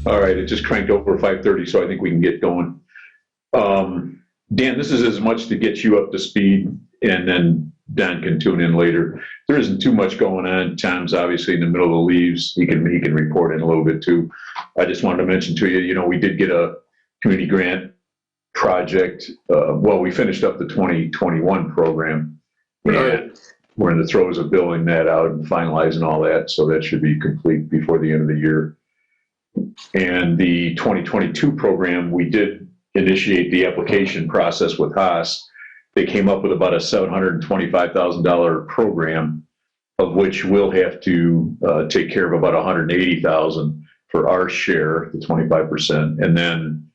All right, it just cranked over 5:30, so I think we can get going. Dan, this is as much to get you up to speed, and then Don can tune in later. There isn't too much going on. Tom's obviously in the middle of the leaves. He can report in a little bit too. I just wanted to mention to you, we did get a community grant project. Well, we finished up the 2021 program, and we're in the throes of building that out and finalizing all that. So that should be complete before the end of the year. And the 2022 program, we did initiate the application process with Haas. They came up with about a $725,000 program, of which we'll have to take care of about $180,000 for our share, the 25%. And then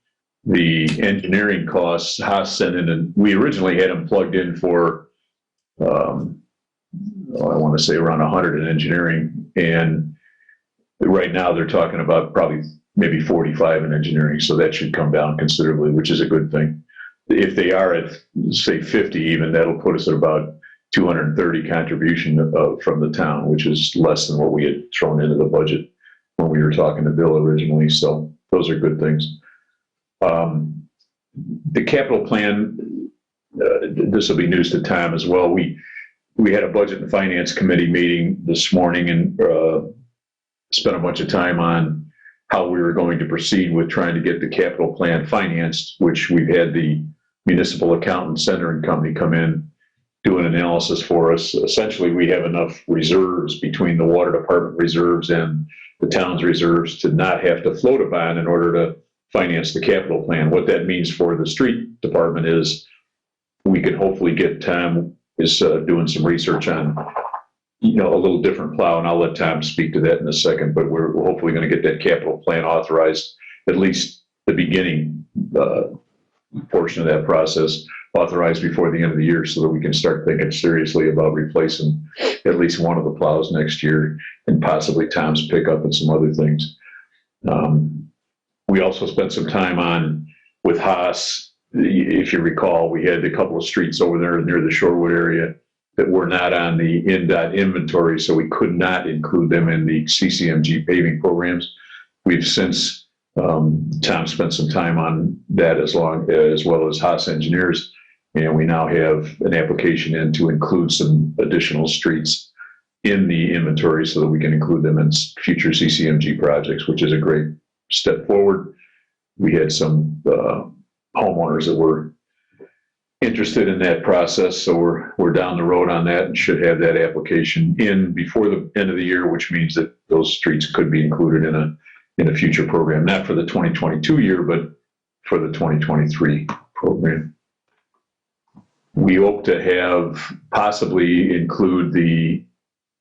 the engineering costs, Haas sent in, and we originally had them plugged in for, I want to say around 100 in engineering. And right now they're talking about probably maybe 45 in engineering. So that should come down considerably, which is a good thing. If they are at, say, 50 even, that'll put us at about 230 contribution from the town, which is less than what we had thrown into the budget when we were talking to Bill originally. So those are good things. The capital plan, this will be news to Tom as well. We had a budget and finance committee meeting this morning and spent a bunch of time on how we were going to proceed with trying to get the capital plan financed, which we've had the municipal accountant center and company come in, do an analysis for us. Essentially, we have enough reserves between the water department reserves and the town's reserves to not have to float a bond in order to finance the capital plan. What that means for the street department is we could hopefully get, Tom is doing some research on, a little different plow, and I'll let Tom speak to that in a second, but we're hopefully going to get that capital plan authorized, at least the beginning portion of that process authorized before the end of the year so that we can start thinking seriously about replacing at least one of the plows next year and possibly Tom's pickup and some other things. We also spent some time with Haas. If you recall, we had a couple of streets over there near the Shorewood area that were not on the INDOT inventory, so we could not include them in the CCMG paving programs. We've since, Tom spent some time on that as well as Haas Engineers, and we now have an application in to include some additional streets in the inventory so that we can include them in future CCMG projects, which is a great step forward. We had some homeowners that were interested in that process, so we're down the road on that and should have that application in before the end of the year, which means that those streets could be included in a future program, not for the 2022 year, but for the 2023 program. We hope to have possibly include the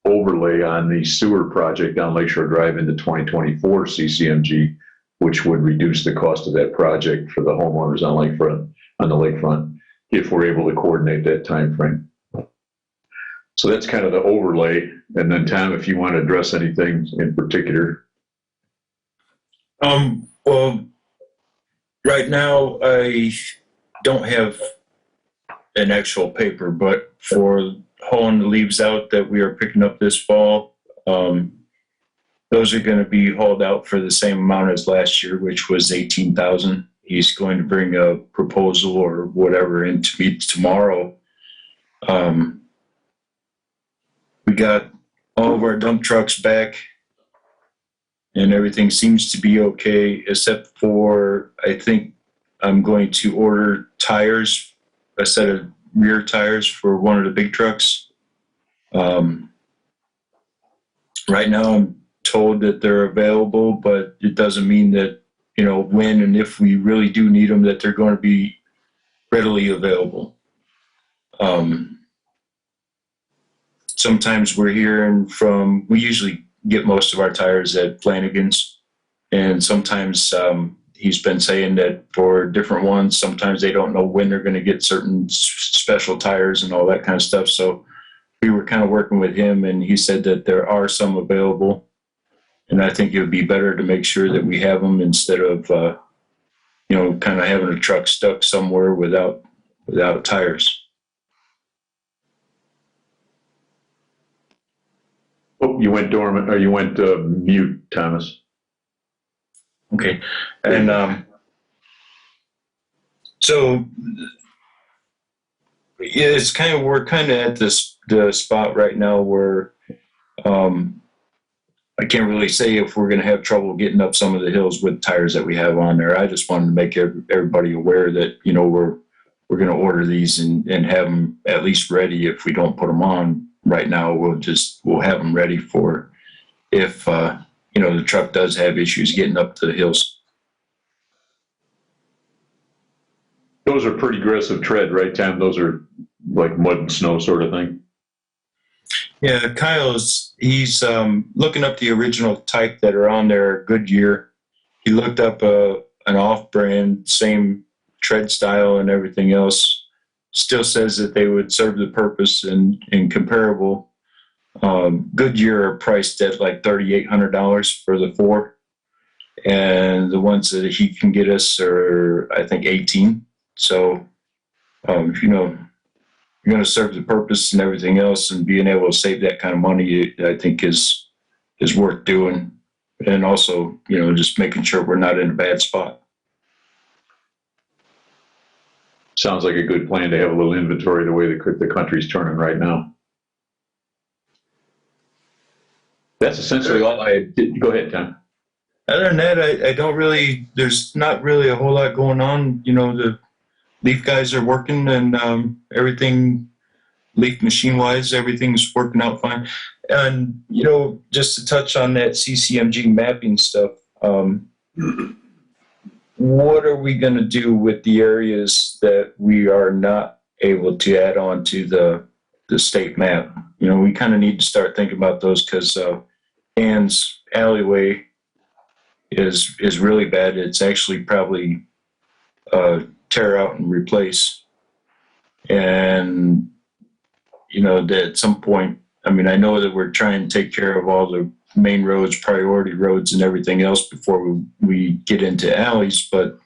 overlay on the sewer project down Lakeshore Drive into 2024 CCMG, which would reduce the cost of that project for the homeowners on the lakefront, if we're able to coordinate that time frame. So that's kind of the overlay. And then Tom, if you want to address anything in particular. Well, right now I don't have an actual paper, but for hauling the leaves out that we are picking up this fall, those are going to be hauled out for the same amount as last year, which was $18,000. He's going to bring a proposal or whatever in to me tomorrow. We got all of our dump trucks back, and everything seems to be okay, except for I think I'm going to order tires, a set of rear tires for one of the big trucks. Right now I'm told that they're available, but it doesn't mean that, when and if we really do need them, that they're going to be readily available. Sometimes we're hearing we usually get most of our tires at Flanagan's, and sometimes he's been saying that for different ones, sometimes they don't know when they're going to get certain special tires and all that kind of stuff. So we were kind of working with him, and he said that there are some available. And I think it would be better to make sure that we have them instead of, kind of having a truck stuck somewhere without tires. Oh, you went dormant, or you went mute, Thomas. Okay. And so yeah, it's kind of, we're kind of at the spot right now where I can't really say if we're going to have trouble getting up some of the hills with tires that we have on there. I just wanted to make everybody aware that, you know, we're going to order these and have them at least ready. If we don't put them on right now, we'll have them ready for if, you know, the truck does have issues getting up the hills. Those are pretty aggressive tread, right, Tom? Those are like mud and snow sort of thing. Yeah, he's looking up the original type that are on there, Goodyear. He looked up an off-brand, same tread style and everything else. Still says that they would serve the purpose and comparable. Goodyear are priced at like $3,800 for the 4, and the ones that he can get us are, I think, 18. So, you know, you're going to serve the purpose and everything else, and being able to save that kind of money, I think is worth doing. And also, you know, just making sure we're not in a bad spot. Sounds like a good plan to have a little inventory the way the country's turning right now. That's essentially all I did. Go ahead, Tom. Other than that, I don't really, there's not really a whole lot going on. You know, the Leaf guys are working and everything, Leaf machine-wise, everything's working out fine. And, you know, just to touch on that CCMG mapping stuff, what are we going to do with the areas that we are not able to add on to the state map? You know, we kind of need to start thinking about those because Ann's alleyway is really bad. It's actually probably tear out and replace. And, you know, that at some point, I mean, I know that we're trying to take care of all the main roads, priority roads and everything else before we get into alleys, but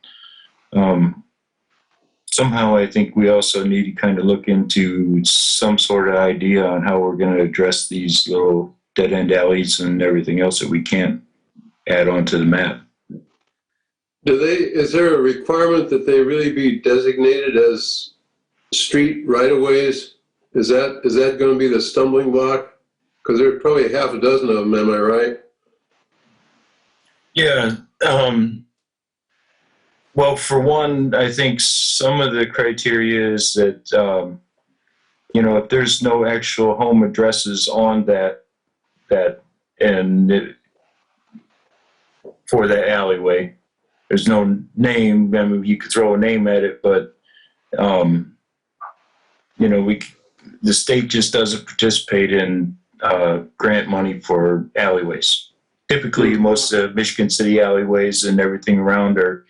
somehow I think we also need to kind of look into some sort of idea on how we're going to address these little dead-end alleys and everything else that we can't add onto the map. Is there a requirement that they really be designated as street right-of-ways? Is that going to be the stumbling block? Because there's probably half a dozen of them, am I right? Yeah. Well, for one, I think some of the criteria is that, you know, if there's no actual home addresses on that and for that alleyway, there's no name. I mean, you could throw a name at it, but, you know, the state just doesn't participate in grant money for alleyways. Typically, most of Michigan City alleyways and everything around are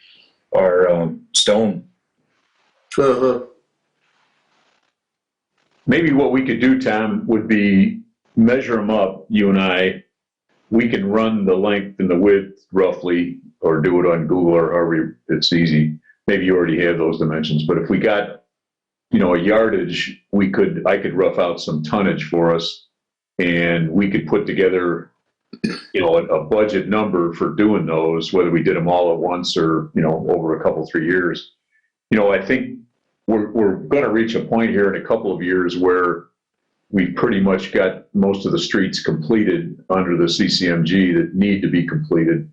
stone. Uh-huh. Maybe what we could do, Tom, would be measure them up, you and I. We can run the length and the width roughly, or do it on Google or however it's easy. Maybe you already have those dimensions, but if we got, you know, a yardage, I could rough out some tonnage for us, and we could put together, you know, a budget number for doing those, whether we did them all at once or, you know, over a couple, 3 years. You know, I think we're going to reach a point here in a couple of years where we've pretty much got most of the streets completed under the CCMG that need to be completed.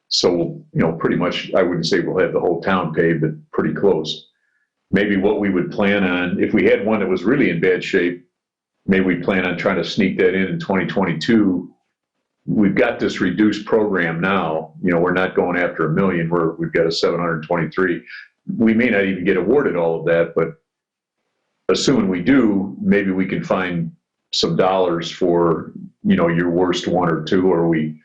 So, you know, pretty much, I wouldn't say we'll have the whole town paved, but pretty close. Maybe what we would plan on, if we had one that was really in bad shape, maybe we plan on trying to sneak that in 2022. We've got this reduced program now. You know, we're not going after 1 million. We've got a 723. We may not even get awarded all of that, but assuming we do, maybe we can find some dollars for, you know, your worst 1 or 2, or we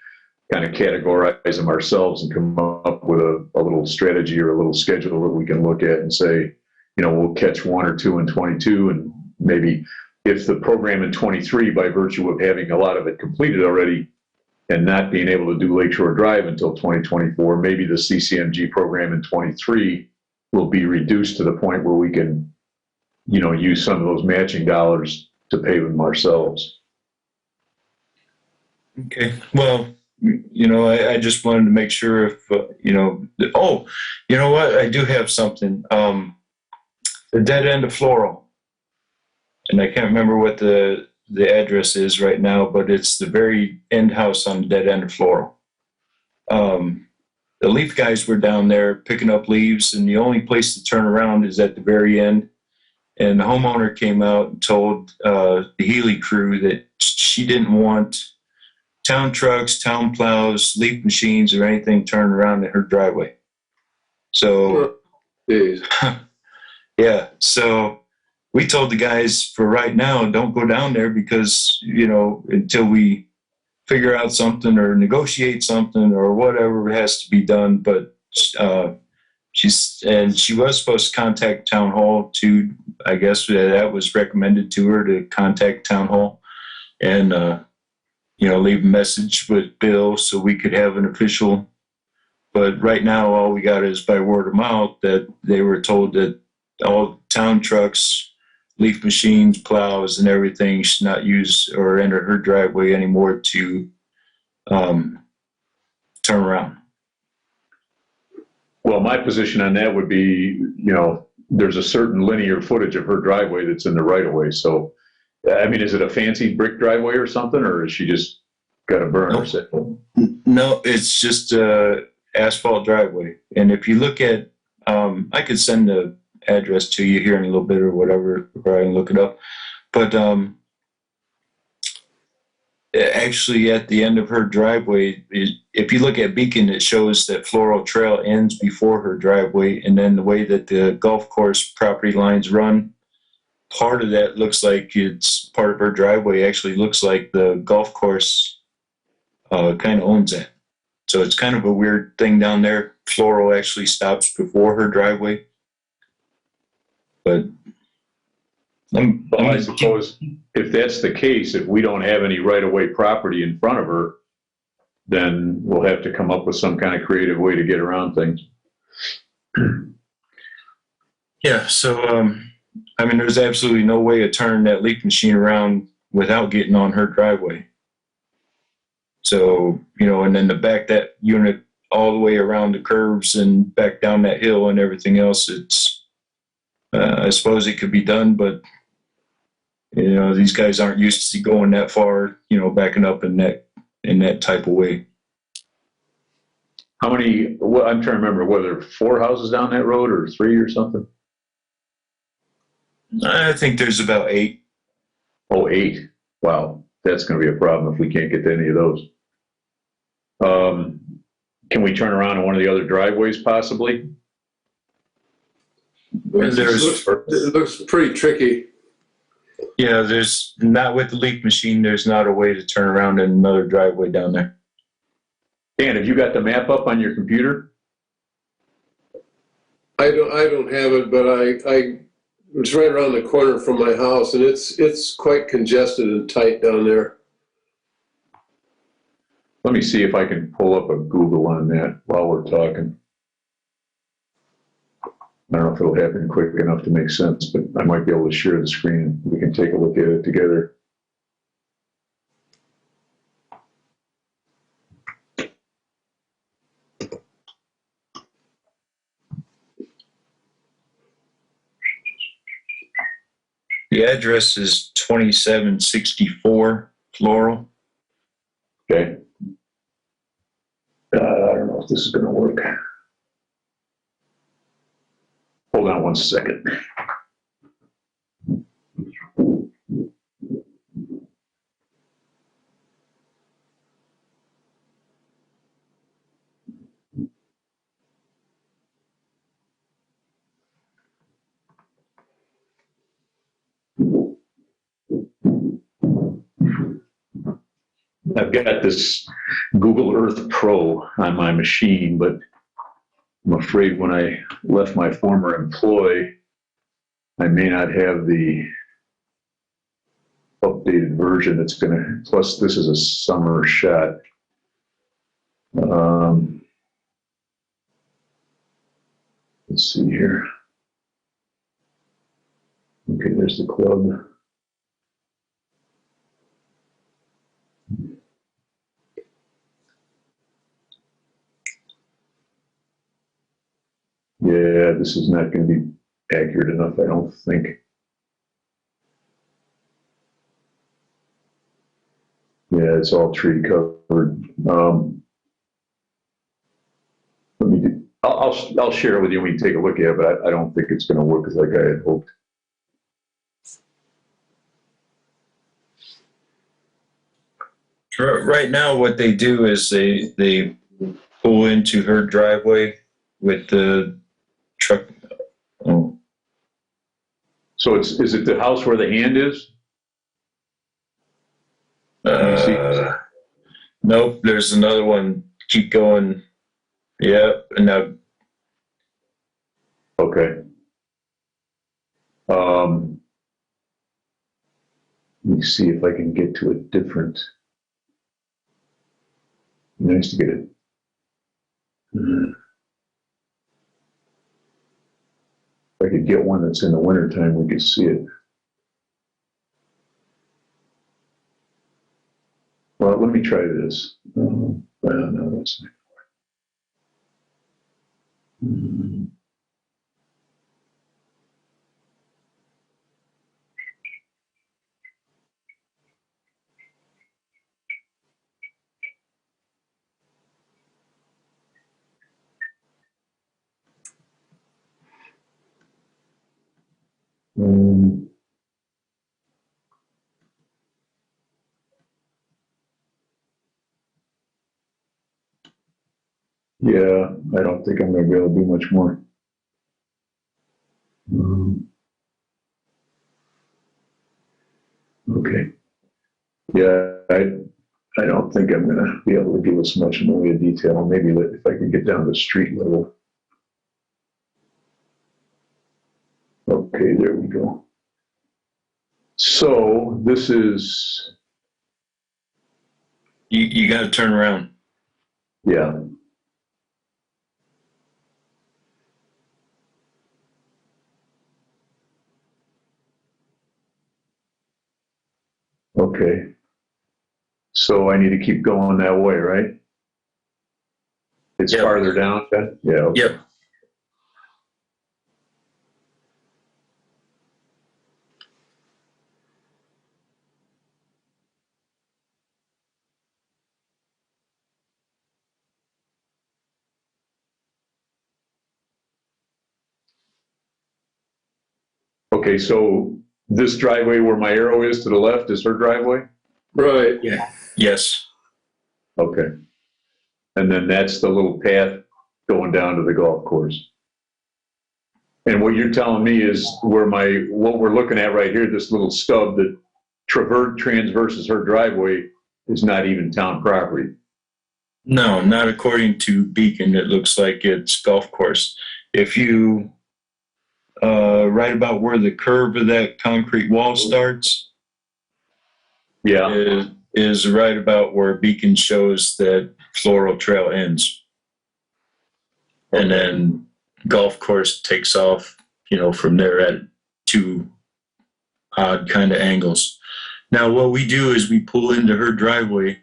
kind of categorize them ourselves and come up with a little strategy or a little schedule that we can look at and say, you know, we'll catch 1 or 2 in 22, and maybe if the program in 23, by virtue of having a lot of it completed already and not being able to do Lakeshore Drive until 2024, maybe the CCMG program in 23 will be reduced to the point where we can, you know, use some of those matching dollars to pay them ourselves. Okay. Well, I just wanted to make sure if, oh, you know what? I do have something. The dead end of Floral. And I can't remember what the address is right now, but it's the very end house on the dead end of Floral. The leaf guys were down there picking up leaves, and the only place to turn around is at the very end. And the homeowner came out and told the Healy crew that she didn't want town trucks, town plows, leaf machines, or anything turned around in her driveway. So, Jeez. yeah, so we told the guys for right now, don't go down there because, until we figure out something or negotiate something or whatever has to be done. But she was supposed to contact town hall to, I guess that was recommended to her to contact town hall and, leave a message with Bill so we could have an official. But right now, all we got is by word of mouth that they were told that all town trucks, leaf machines, plows, and everything should not use or enter her driveway anymore to turn around. Well, my position on that would be, there's a certain linear footage of her driveway that's in the right of way. So, I mean, is it a fancy brick driveway or something, or is she just got a burner? No, it's just a asphalt driveway. And if you look at, I could send the address to you here in a little bit or whatever, or I can look it up. But actually, at the end of her driveway, if you look at Beacon, it shows that Floral Trail ends before her driveway, and then the way that the golf course property lines run, part of that looks like it's part of her driveway. Actually, looks like the golf course kind of owns that. So it's kind of a weird thing down there. Floral actually stops before her driveway, but. I suppose if that's the case, if we don't have any right-of-way property in front of her, then we'll have to come up with some kind of creative way to get around things. Yeah, so, there's absolutely no way to turn that leaf machine around without getting on her driveway. So, and then to back that unit all the way around the curves and back down that hill and everything else, it's, I suppose it could be done, but these guys aren't used to going that far, backing up in that type of way. How many, well, I'm trying to remember whether 4 houses down that road or 3 or something. I think there's about 8. Oh, 8. Wow. That's going to be a problem if we can't get to any of those. Can we turn around in one of the other driveways possibly? It looks pretty tricky. Yeah, there's not with the leaf machine. There's not a way to turn around in another driveway down there. Dan, have you got the map up on your computer? I don't have it, but it's right around the corner from my house, and it's quite congested and tight down there. Let me see if I can pull up a Google on that while we're talking. I don't know if it'll happen quick enough to make sense, but I might be able to share the screen. We can take a look at it together. The address is 2764 Floral. Okay. I don't know if this is going to work. Hold on one second. I've got this Google Earth Pro on my machine, but I'm afraid when I left my former employ, I may not have the updated version that's going to, plus this is a summer shot. Let's see here. Okay, there's the club. Yeah, this is not going to be accurate enough, I don't think. Yeah, it's all tree covered. Let me do, I'll share it with you. We can take a look at it, but I don't think it's going to work like I had hoped. Right now, what they do is they pull into her driveway with the truck. Oh, So is it the house where the hand is? nope, there's another one. Keep going. Yep, and now Okay. Let me see if I can get to a different. Nice to get it. If I could get one that's in the wintertime, we could see it. Well, let me try this. Well, no, that's not. Um, yeah, I don't think I'm going to be able to do much more. Okay. Yeah, I don't think I'm going to be able to give us much in the way of detail. Maybe if I can get down to street level. Okay, there we go. So this is, you got to turn around. yeah. Okay. So I need to keep going that way, right? It's Yep. farther down, okay? Yeah. Okay. Yep. Okay, so this driveway where my arrow is to the left is her driveway? Right. Yeah. Yes. Okay. And then that's the little path going down to the golf course. And what you're telling me is what we're looking at right here, this little stub that transverses her driveway is not even town property. No, not according to Beacon. It looks like it's golf course. If you right about where the curve of that concrete wall starts Yeah. is right about where Beacon shows that floral trail ends. And then golf course takes off, from there at two odd kind of angles. Now, what we do is we pull into her driveway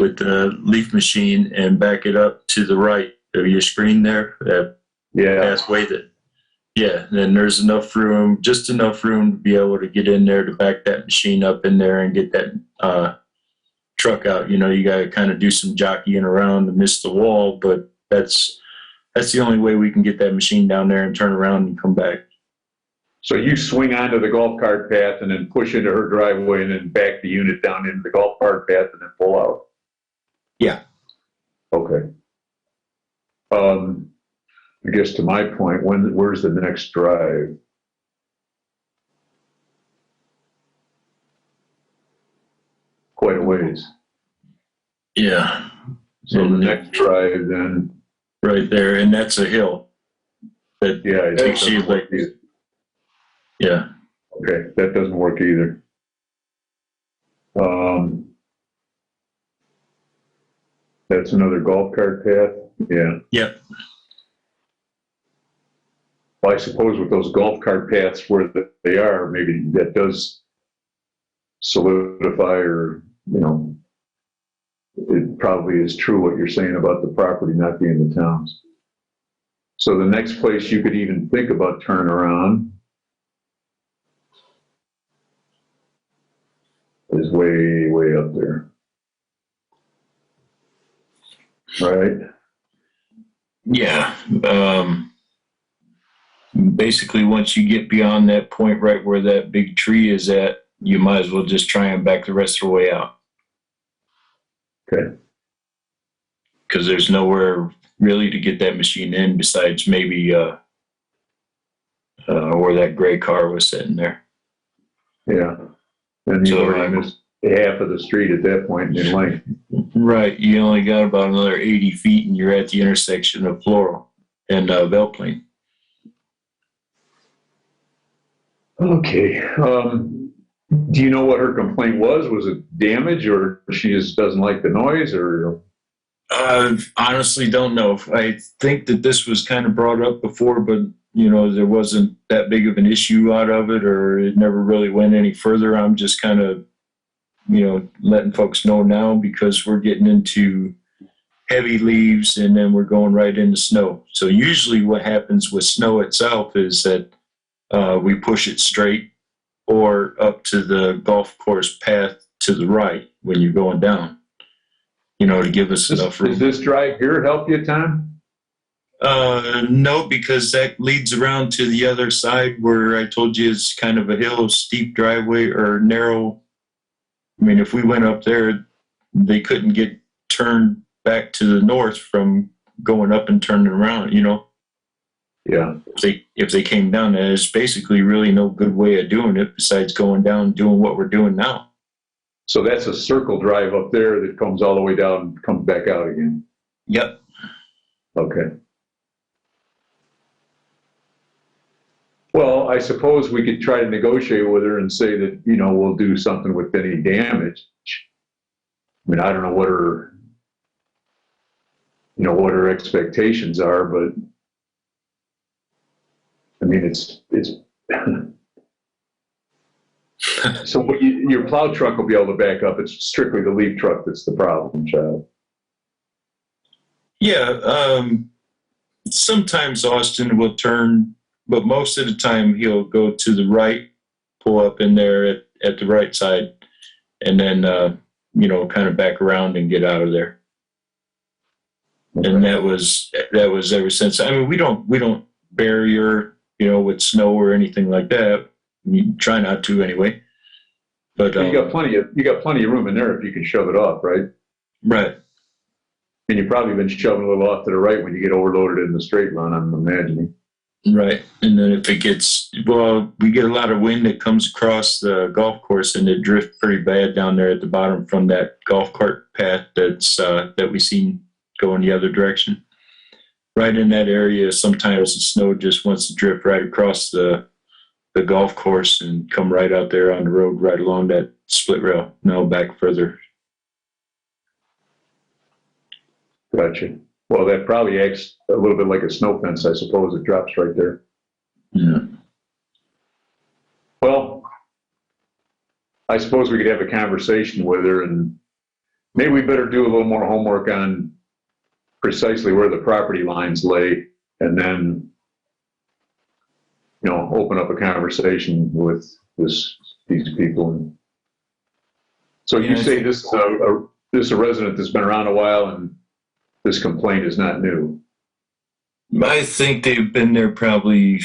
with the leaf machine and back it up to the right of your screen there, that Yeah. pathway that, yeah, and then there's just enough room to be able to get in there to back that machine up in there and get that truck out. You got to kind of do some jockeying around to miss the wall, but that's the only way we can get that machine down there and turn around and come back. So you swing onto the golf cart path and then push into her driveway and then back the unit down into the golf cart path and then pull out. Yeah. Okay. I guess to my point, where's the next drive? Quite a ways. Yeah. So the next drive then, Right there, and that's a hill. That yeah, it takes you doesn't work like, either. yeah. Okay, that doesn't work either. That's another golf cart path. Yeah. Yep. Well, I suppose with those golf cart paths where they are, maybe that does solidify, or, it probably is true what you're saying about the property not being the town's. So the next place you could even think about turning around is way, way up there. Right? Yeah. Basically, once you get beyond that point right where that big tree is at, you might as well just try and back the rest of the way out. Okay. Because there's nowhere really to get that machine in besides maybe where that gray car was sitting there. Yeah. And you've So, already missed half of the street at that point in length. Right. You only got about another 80 feet and you're at the intersection of Floral and Belplain. Okay. Do you know what her complaint was? Was it damage, or she just doesn't like the noise, or? I honestly don't know. I think that this was kind of brought up before, but you know, there wasn't that big of an issue out of it, or it never really went any further. I'm just kind of, you know, letting folks know now because we're getting into heavy leaves and then we're going right into snow. So usually what happens with snow itself is that we push it straight or up to the golf course path to the right when you're going down, you know, to give us enough room. Does this drive here help you, Tom? No, because that leads around to the other side where I told you it's kind of a hill, steep driveway or narrow. I mean, if we went up there, they couldn't get turned back to the north from going up and turning around, you know. Yeah. If they came down, there's basically really no good way of doing it besides going down and doing what we're doing now. So that's a circle drive up there that comes all the way down and comes back out again. Yep. Okay. Well, I suppose we could try to negotiate with her and say that, you know, we'll do something with any damage. I mean, I don't know what her, you know, what her expectations are, but I mean, it's so what your plow truck will be able to back up. It's strictly the leaf truck that's the problem, child. Yeah. Sometimes Austin will turn, but most of the time he'll go to the right, pull up in there at the right side, and then, you know, kind of back around and get out of there. Okay. And that was ever since. I mean, we don't barrier, you know, with snow or anything like that. We try not to anyway. But you got plenty of room in there if you can shove it off, right? Right. And you've probably been shoving a little off to the right when you get overloaded in the straight run, I'm imagining. Right. And then if it gets, well, we get a lot of wind that comes across the golf course and it drifts pretty bad down there at the bottom from that golf cart path that we seen going the other direction. Right in that area, sometimes the snow just wants to drift right across the golf course and come right out there on the road right along that split rail. No, back further. Gotcha. Well, that probably acts a little bit like a snow fence, I suppose. It drops right there. Yeah. Well, I suppose we could have a conversation with her, and maybe we better do a little more homework on precisely where the property lines lay, and then, you know, open up a conversation with these people. So you say this is a resident that's been around a while, and this complaint is not new. I think they've been there probably,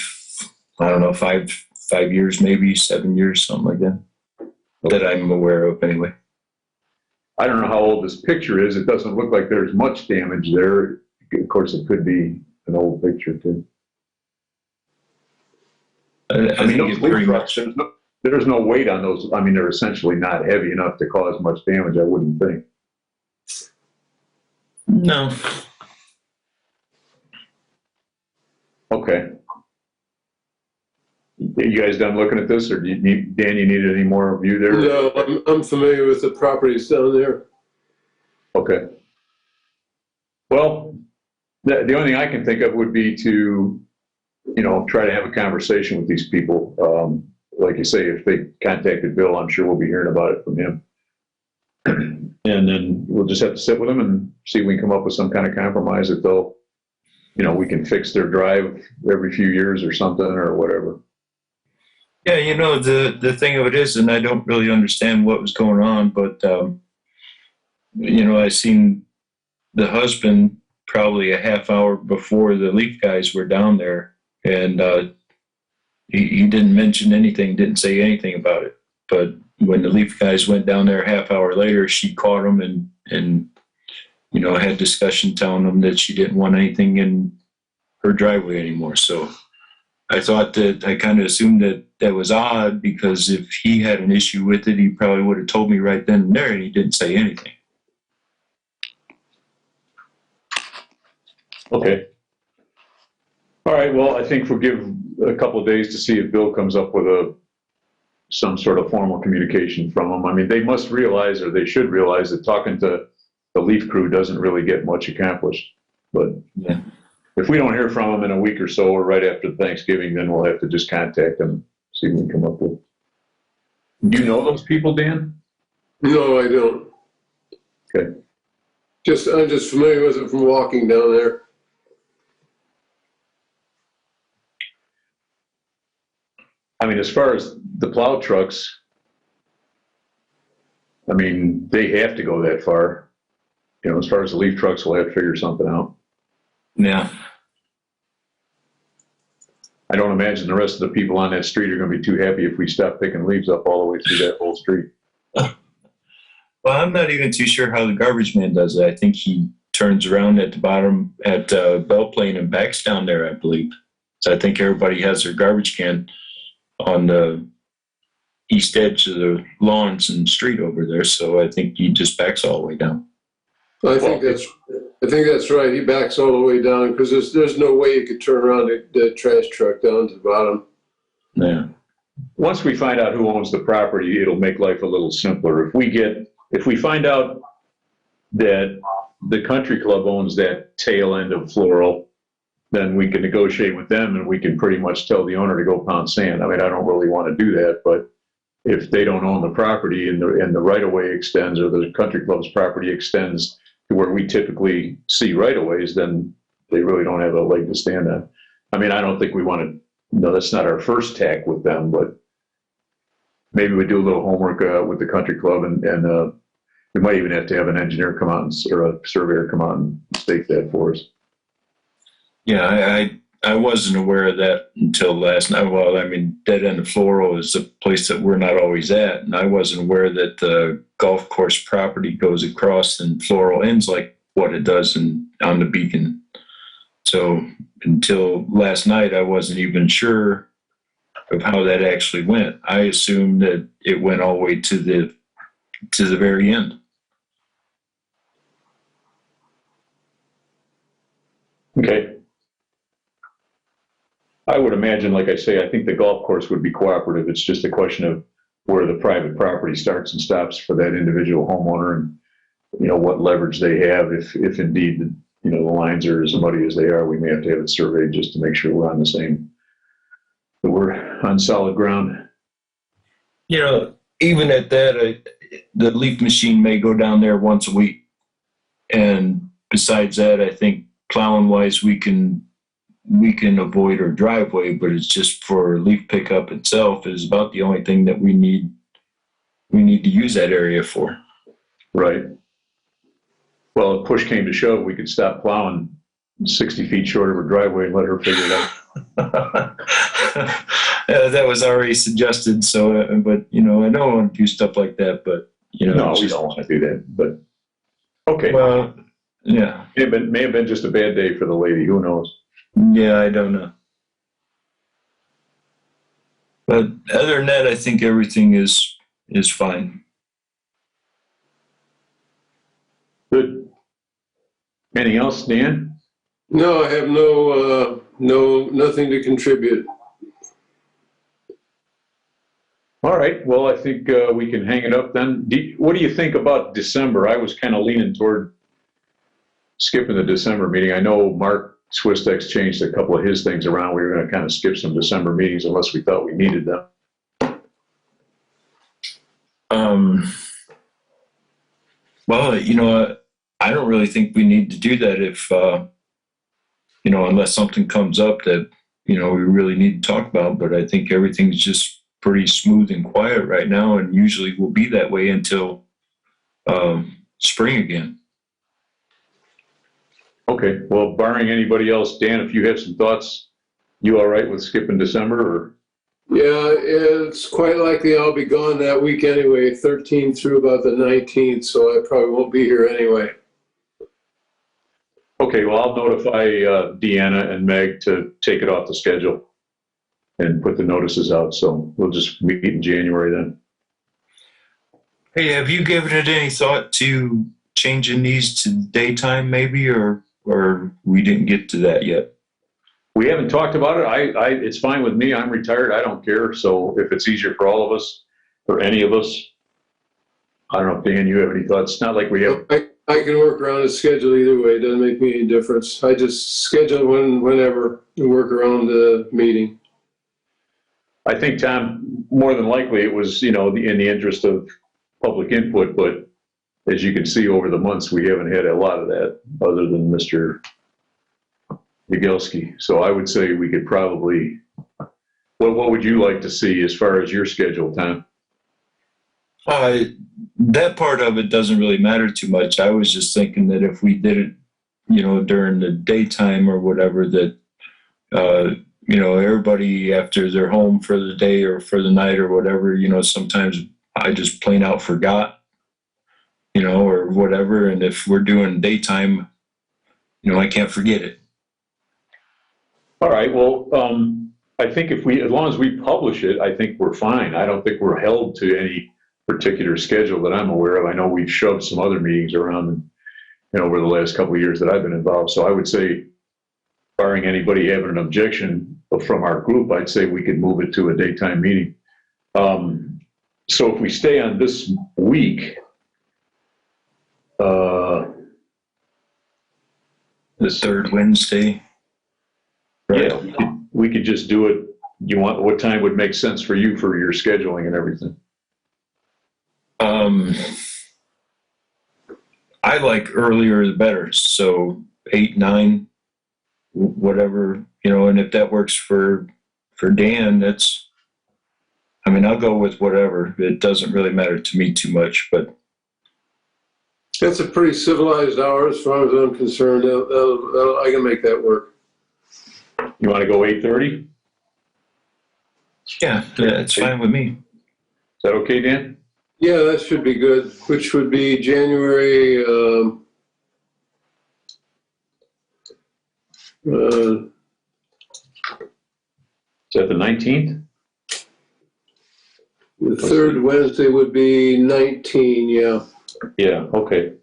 I don't know, five years, maybe 7 years, something like that. That I'm aware of anyway. I don't know how old this picture is. It doesn't look like there's much damage there. Of course, it could be an old picture too. I mean, those leaf trucks, there's no weight on those. I mean, they're essentially not heavy enough to cause much damage, I wouldn't think. No. Okay. You guys done looking at this, or do you need, Dan, you needed any more view there? No, I'm familiar with the properties down there. Okay. Well, the only thing I can think of would be to, you know, try to have a conversation with these people. Like you say, if they contacted Bill, I'm sure we'll be hearing about it from him. And then we'll just have to sit with them and see if we can come up with some kind of compromise that they'll we can fix their drive every few years or something or whatever. Yeah, the thing of it is, and I don't really understand what was going on, but I seen the husband probably a half hour before the Leaf guys were down there, and he didn't mention anything, didn't say anything about it. But when the Leaf guys went down there a half hour later, she caught him and had discussion telling him that she didn't want anything in her driveway anymore. So I kind of assumed that was odd, because if he had an issue with it, he probably would have told me right then and there, and he didn't say anything. Okay. All right. Well, I think we'll give a couple of days to see if Bill comes up with some sort of formal communication from them. I mean, they must realize, or they should realize, that talking to the Leaf crew doesn't really get much accomplished. But Yeah. if we don't hear from them in a week or so, or right after Thanksgiving, then we'll have to just contact them, see what we can come up with. Do you know those people, Dan? No, I don't. Okay. I'm just familiar with it from walking down there. I mean, as far as the plow trucks, I mean, they have to go that far. As far as the Leaf trucks, we'll have to figure something out. Yeah. I don't imagine the rest of the people on that street are going to be too happy if we stop picking leaves up all the way through that whole street. Well, I'm not even too sure how the garbage man does it. I think he turns around at the bottom at Bell Plain and backs down there, I believe. So I think everybody has their garbage can on the east edge of the lawns and street over there. So I think he just backs all the way down. I think that's right. He backs all the way down, because there's no way you could turn around the trash truck down to the bottom. Yeah. Once we find out who owns the property, it'll make life a little simpler. If we find out that the country club owns that tail end of Floral, then we can negotiate with them, and we can pretty much tell the owner to go pound sand. I mean, I don't really want to do that, but if they don't own the property and the right-of-way extends, or the country club's property extends to where we typically see right-of-ways, then they really don't have a leg to stand on. I mean, I don't think we want to, that's not our first tack with them, but maybe we do a little homework with the country club, and we might even have to have an engineer come out or a surveyor come out and stake that for us. Yeah, I wasn't aware of that until last night. Well, I mean, Dead End of Floral is a place that we're not always at, and I wasn't aware that the golf course property goes across and Floral ends like what it does on the Beacon. So until last night, I wasn't even sure of how that actually went. I assumed that it went all the way to the very end. Okay. I would imagine, like I say, I think the golf course would be cooperative. It's just a question of where the private property starts and stops for that individual homeowner, and what leverage they have. If indeed the lines are as muddy as they are, we may have to have it surveyed just to make sure we're on that we're on solid ground. Even at that, the Leaf machine may go down there once a week, and besides that, I think plowing wise, we can avoid our driveway, but it's just for Leaf pickup itself is about the only thing that we need to use that area for. Right. Well, if push came to shove, we could stop plowing 60 feet short of her driveway and let her figure it out. That was already suggested. So, but I don't want to do stuff like that. But no, we don't want to do that. But okay. Well, yeah. It may have been just a bad day for the lady. Who knows? Yeah, I don't know. But other than that, I think everything is fine. Good. Anything else, Dan? No, I have nothing to contribute. All right. Well, I think we can hang it up then. What do you think about December? I was kind of leaning toward skipping the December meeting. I know Mark Swistex changed a couple of his things around. We were going to kind of skip some December meetings unless we thought we needed them. Well, I don't really think we need to do that if unless something comes up that, we really need to talk about. But I think everything's just pretty smooth and quiet right now, and usually will be that way until spring again. Okay, well, barring anybody else, Dan, if you have some thoughts, you all right with skipping December or? Yeah, it's quite likely I'll be gone that week anyway, 13th through about the 19th, so I probably won't be here anyway. Okay, well, I'll notify Deanna and Meg to take it off the schedule and put the notices out. So we'll just meet in January then. Hey, have you given it any thought to changing these to daytime maybe, or we didn't get to that yet? We haven't talked about it. It's fine with me. I'm retired. I don't care. So if it's easier for all of us or any of us, I don't know if Dan, you have any thoughts? It's not like we have. I can work around his schedule either way. It doesn't make me any difference. I just schedule whenever and work around the meeting. I think, Tom, more than likely it was, in the interest of public input, but as you can see over the months, we haven't had a lot of that other than Mr. Yagelski. So I would say we could probably, what would you like to see as far as your schedule, Tom? That part of it doesn't really matter too much. I was just thinking that if we did it, during the daytime or whatever, that, everybody after they're home for the day or for the night or whatever, sometimes I just plain out forgot, or whatever. And if we're doing daytime, I can't forget it. All right. Well, I think as long as we publish it, I think we're fine. I don't think we're held to any particular schedule that I'm aware of. I know we've shoved some other meetings around, over the last couple of years that I've been involved. So I would say, barring anybody having an objection from our group, I'd say we could move it to a daytime meeting. So if we stay on this week, The third Wednesday. Right? yeah, we could just do it. What time would make sense for you for your scheduling and everything? I like earlier the better. So 8, 9, whatever, and if that works for Dan, I'll go with whatever. It doesn't really matter to me too much, but. That's a pretty civilized hour as far as I'm concerned. I can make that work. You want to go 8:30? Yeah, it's fine with me. Is that okay, Dan? Yeah, that should be good, which would be January, Is that the 19th? the third Wednesday would be 19, yeah. Yeah, okay.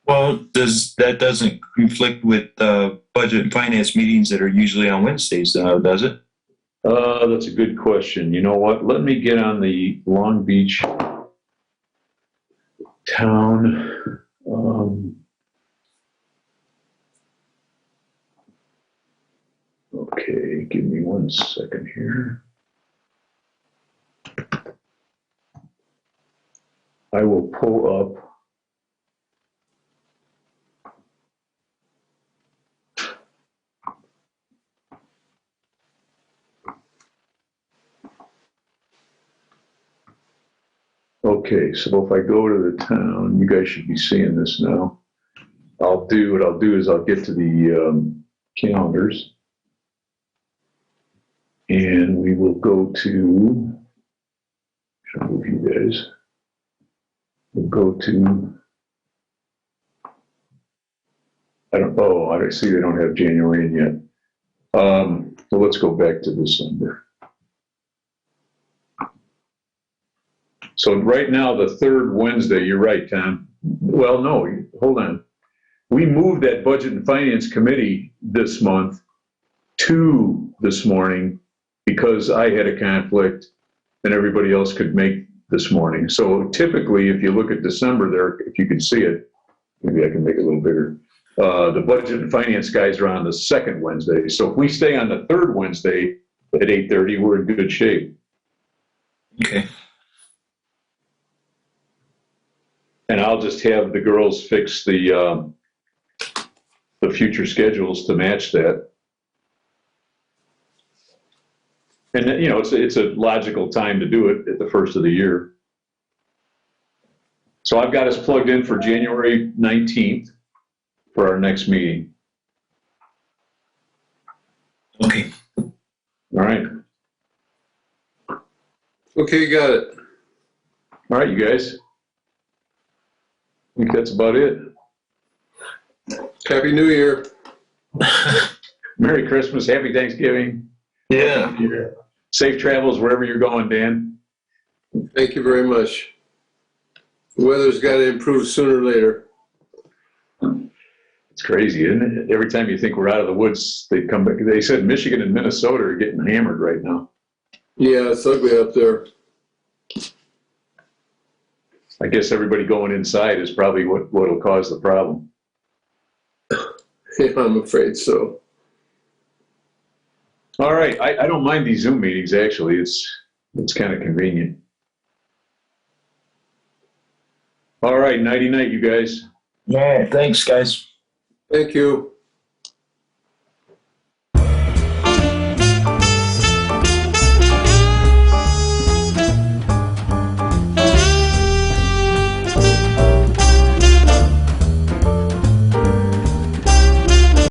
Well, that doesn't conflict with budget and finance meetings that are usually on Wednesdays, does it? That's a good question. You know what? Let me get on the Long Beach town. Okay, give me 1 second here. I will pull up. Okay, so if I go to the town, you guys should be seeing this now. What I'll do is I'll get to the calendars, and we will go to. I'll move you guys. We'll go to. I see they don't have January in yet. So let's go back to December. So right now, the third Wednesday, you're right, Tom. Well, no, hold on. We moved that Budget and Finance Committee this month to this morning because I had a conflict and everybody else could make this morning. So typically, if you look at December there, if you can see it, maybe I can make it a little bigger. The Budget and Finance guys are on the second Wednesday. So if we stay on the third Wednesday at 8:30, we're in good shape. Okay. And I'll just have the girls fix the future schedules to match that. And, you know, it's a logical time to do it at the first of the year. So I've got us plugged in for January 19th for our next meeting. Okay. All right. Okay, you got it. All right, you guys. I think that's about it. Happy New Year. Merry Christmas, Happy Thanksgiving. Yeah. Safe travels wherever you're going, Dan. Thank you very much. The weather's got to improve sooner or later. It's crazy, isn't it? Every time you think we're out of the woods, they come back. They said Michigan and Minnesota are getting hammered right now. Yeah, it's ugly up there. I guess everybody going inside is probably what'll cause the problem. Yeah, I'm afraid so. All right, I don't mind these Zoom meetings, actually. It's kind of convenient. All right, nighty night, you guys. Yeah. Thanks, guys. Thank you.